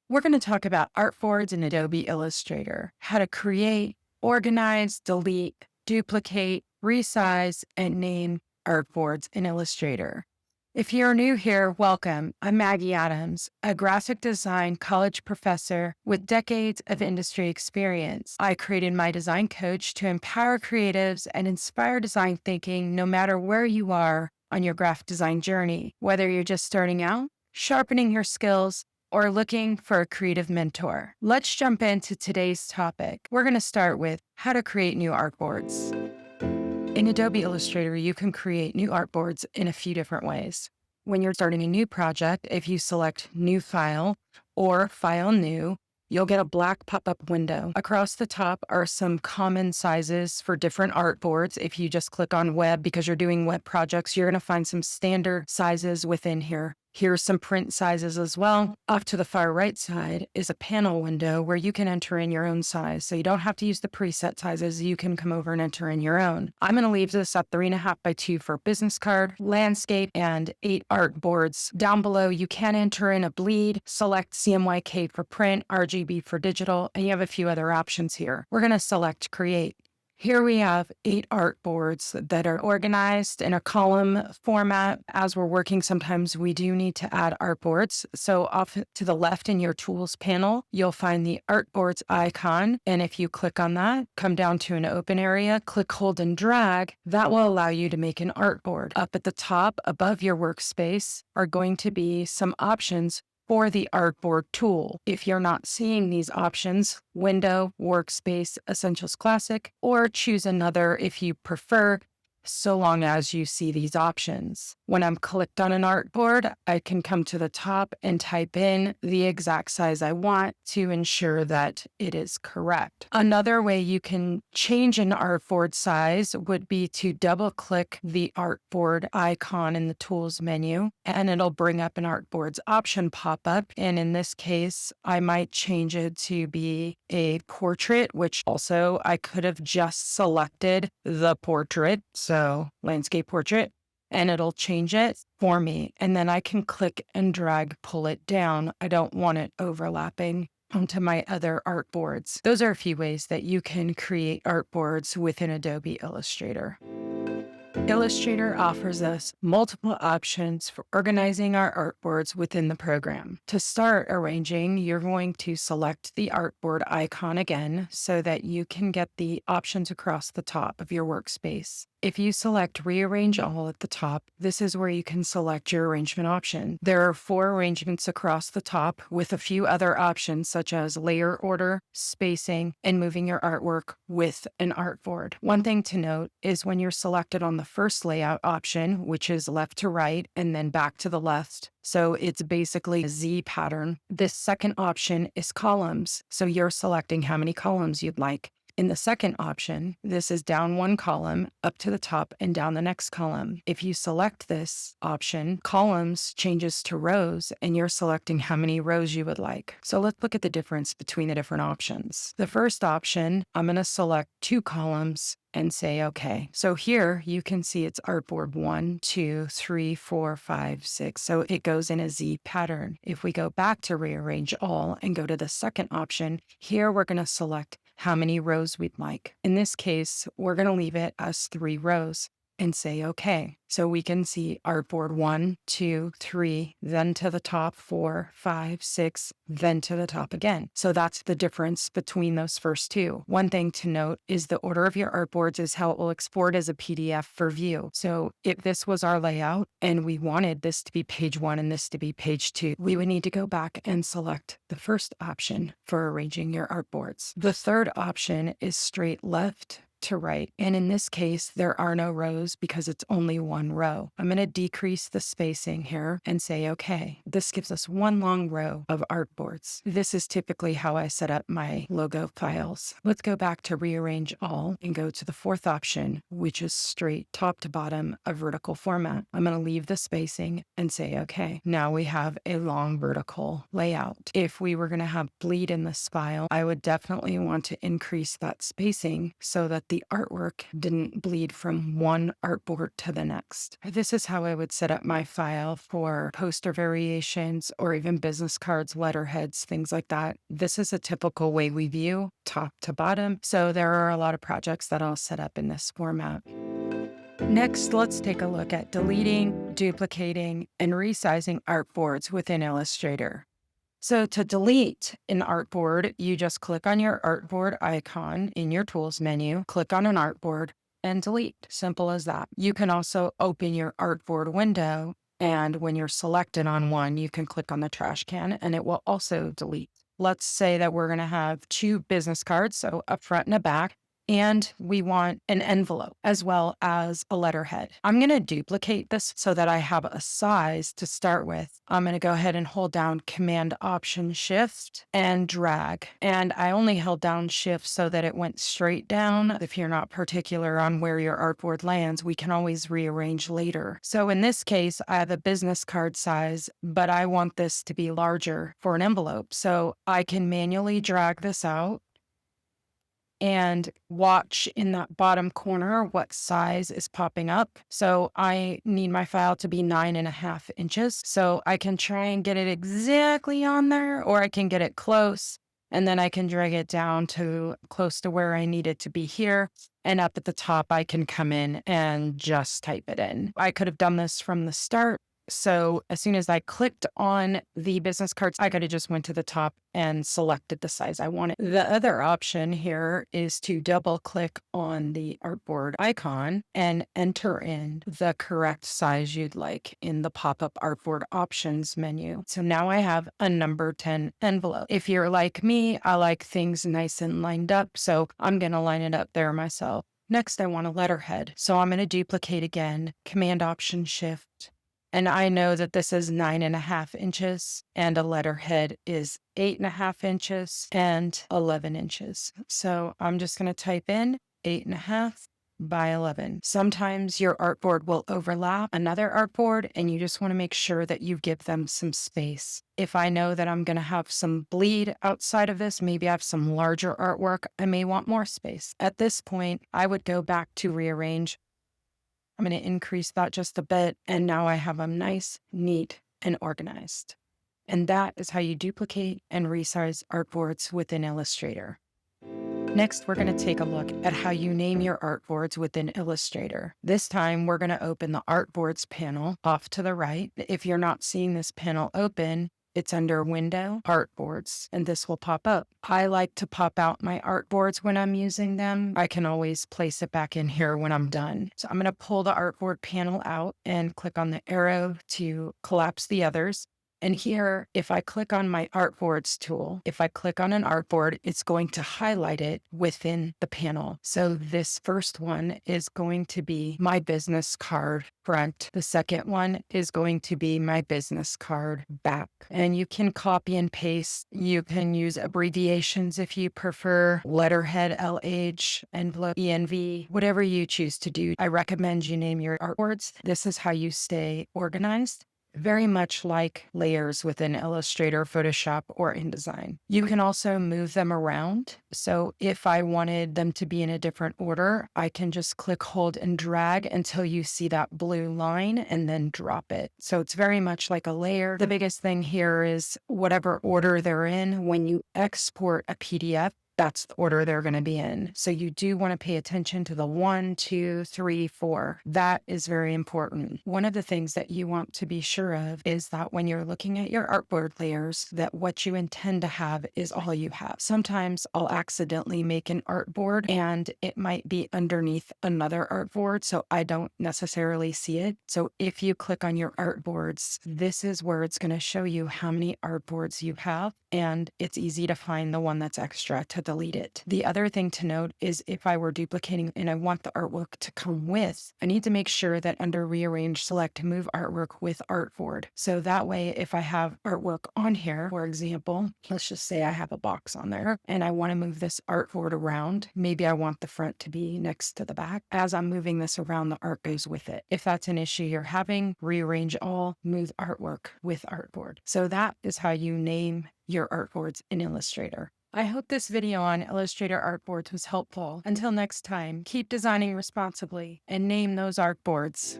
We're going to talk about artboards in Adobe Illustrator, how to create, organize, delete, duplicate, resize, and name artboards in Illustrator. If you're new here, welcome. I'm Maggie Adams, a graphic design college professor with decades of industry experience. I created My Design Coach to empower creatives and inspire design thinking no matter where you are on your graphic design journey, whether you're just starting out, sharpening your skills, or looking for a creative mentor. Let's jump into today's topic. We're going to start with how to create new artboards. In Adobe Illustrator, you can create new artboards in a few different ways. When you're starting a new project, if you select New File or File New, you'll get a black pop-up window. Across the top are some common sizes for different artboards. If you just click on Web because you're doing web projects, you're going to find some standard sizes within here. Here's some print sizes as well. Off to the far right side is a panel window where you can enter in your own size. So you don't have to use the preset sizes. You can come over and enter in your own. I'm going to leave this at 3.5 by 2 for business card, landscape, and 8 artboards. Down below, you can enter in a bleed, select CMYK for print, RGB for digital, and you have a few other options here. We're going to select create. Here we have 8 artboards that are organized in a column format. As we're working, sometimes we do need to add artboards. So off to the left in your tools panel, you'll find the artboards icon. And if you click on that, come down to an open area, click, hold, and drag. That will allow you to make an artboard. Up at the top above your workspace are going to be some options for the artboard tool. If you're not seeing these options, Window, Workspace, Essentials Classic, or choose another if you prefer, so long as you see these options. When I'm clicked on an artboard, I can come to the top and type in the exact size I want to ensure that it is correct. Another way you can change an artboard size would be to double click the artboard icon in the tools menu, and it'll bring up an artboards option pop-up. And in this case, I might change it to be a portrait, which also I could have just selected the portrait. So landscape portrait, and it'll change it for me. And then I can click and drag, pull it down. I don't want it overlapping onto my other artboards. Those are a few ways that you can create artboards within Adobe Illustrator. Illustrator offers us multiple options for organizing our artboards within the program. To start arranging, you're going to select the artboard icon again so that you can get the options across the top of your workspace. If you select Rearrange All at the top, this is where you can select your arrangement option. There are 4 arrangements across the top with a few other options such as layer order, spacing, and moving your artwork with an artboard. One thing to note is when you're selected on the first layout option, which is left to right and then back to the left, so it's basically a Z pattern. This second option is columns, so you're selecting how many columns you'd like. In the second option, this is down 1 column, up to the top, and down the next column. If you select this option, columns changes to rows, and you're selecting how many rows you would like. So let's look at the difference between the different options. The first option, I'm going to select 2 columns and say OK. So here you can see it's artboard 1, 2, 3, 4, 5, 6. So it goes in a Z pattern. If we go back to Rearrange All and go to the second option, here we're going to select how many rows we'd like. In this case, we're going to leave it as 3 rows and say OK. So we can see artboard 1, 2, 3, then to the top 4, 5, 6, then to the top again. So that's the difference between those first 2. One thing to note is the order of your artboards is how it will export as a PDF for view. So if this was our layout and we wanted this to be page 1 and this to be page 2, we would need to go back and select the first option for arranging your artboards. The third option is straight left to right. And in this case, there are no rows because it's only 1 row. I'm going to decrease the spacing here and say, okay, this gives us 1 long row of artboards. This is typically how I set up my logo files. Let's go back to Rearrange All and go to the 4th option, which is straight top to bottom, a vertical format. I'm going to leave the spacing and say, okay, now we have a long vertical layout. If we were going to have bleed in this file, I would definitely want to increase that spacing so that that the artwork didn't bleed from one artboard to the next. This is how I would set up my file for poster variations or even business cards, letterheads, things like that. This is a typical way we view top to bottom. So there are a lot of projects that I'll set up in this format. Next, let's take a look at deleting, duplicating, and resizing artboards within Illustrator. So to delete an artboard, you just click on your artboard icon in your tools menu, click on an artboard, and delete. Simple as that. You can also open your artboard window, and when you're selected on one, you can click on the trash can and it will also delete. Let's say that we're going to have 2 business cards, so a front and a back, and we want an envelope as well as a letterhead. I'm going to duplicate this so that I have a size to start with. I'm going to go ahead and hold down Command Option Shift and drag. And I only held down Shift so that it went straight down. If you're not particular on where your artboard lands, we can always rearrange later. So in this case, I have a business card size, but I want this to be larger for an envelope. So I can manually drag this out and watch in that bottom corner what size is popping up. So I need my file to be 9.5 inches. So I can try and get it exactly on there, or I can get it close, and then I can drag it down to close to where I need it to be here. And up at the top, I can come in and just type it in. I could have done this from the start. So as soon as I clicked on the business cards, I could have just went to the top and selected the size I wanted. The other option here is to double click on the artboard icon and enter in the correct size you'd like in the pop-up artboard options menu. So now I have a number 10 envelope. If you're like me, I like things nice and lined up, so I'm going to line it up there myself. Next, I want a letterhead. So I'm going to duplicate again, Command Option Shift. And I know that this is 9.5 inches and a letterhead is 8.5 inches and 11 inches. So I'm just going to type in 8.5 by 11. Sometimes your artboard will overlap another artboard and you just want to make sure that you give them some space. If I know that I'm going to have some bleed outside of this, maybe I have some larger artwork, I may want more space. At this point, I would go back to rearrange. I'm going to increase that just a bit, and now I have them nice, neat, and organized. And that is how you duplicate and resize artboards within Illustrator. Next, we're going to take a look at how you name your artboards within Illustrator. This time, we're going to open the Artboards panel off to the right. If you're not seeing this panel open, it's under Window, Artboards, and this will pop up. I like to pop out my artboards when I'm using them. I can always place it back in here when I'm done. So I'm going to pull the artboard panel out and click on the arrow to collapse the others. And here, if I click on my Artboards tool, if I click on an artboard, it's going to highlight it within the panel. So this first one is going to be my business card front. The second one is going to be my business card back. And you can copy and paste. You can use abbreviations if you prefer, letterhead, LH, envelope, ENV, whatever you choose to do. I recommend you name your artboards. This is how you stay organized. Very much like layers within Illustrator, Photoshop, or InDesign. You can also move them around. So if I wanted them to be in a different order, I can just click, hold, and drag until you see that blue line and then drop it. So it's very much like a layer. The biggest thing here is whatever order they're in, when you export a PDF, that's the order they're going to be in. So you do want to pay attention to the 1, 2, 3, 4. That is very important. One of the things that you want to be sure of is that when you're looking at your artboard layers, that what you intend to have is all you have. Sometimes I'll accidentally make an artboard and it might be underneath another artboard, so I don't necessarily see it. So if you click on your artboards, this is where it's going to show you how many artboards you have, and it's easy to find the one that's extra to delete it. The other thing to note is if I were duplicating and I want the artwork to come with, I need to make sure that under Rearrange, select Move Artwork with Artboard. So that way, if I have artwork on here, for example, let's just say I have a box on there and I want to move this artboard around. Maybe I want the front to be next to the back. As I'm moving this around, the art goes with it. If that's an issue you're having, Rearrange All, Move Artwork with Artboard. So that is how you name your artboards in Illustrator. I hope this video on Illustrator artboards was helpful. Until next time, keep designing responsibly and name those artboards.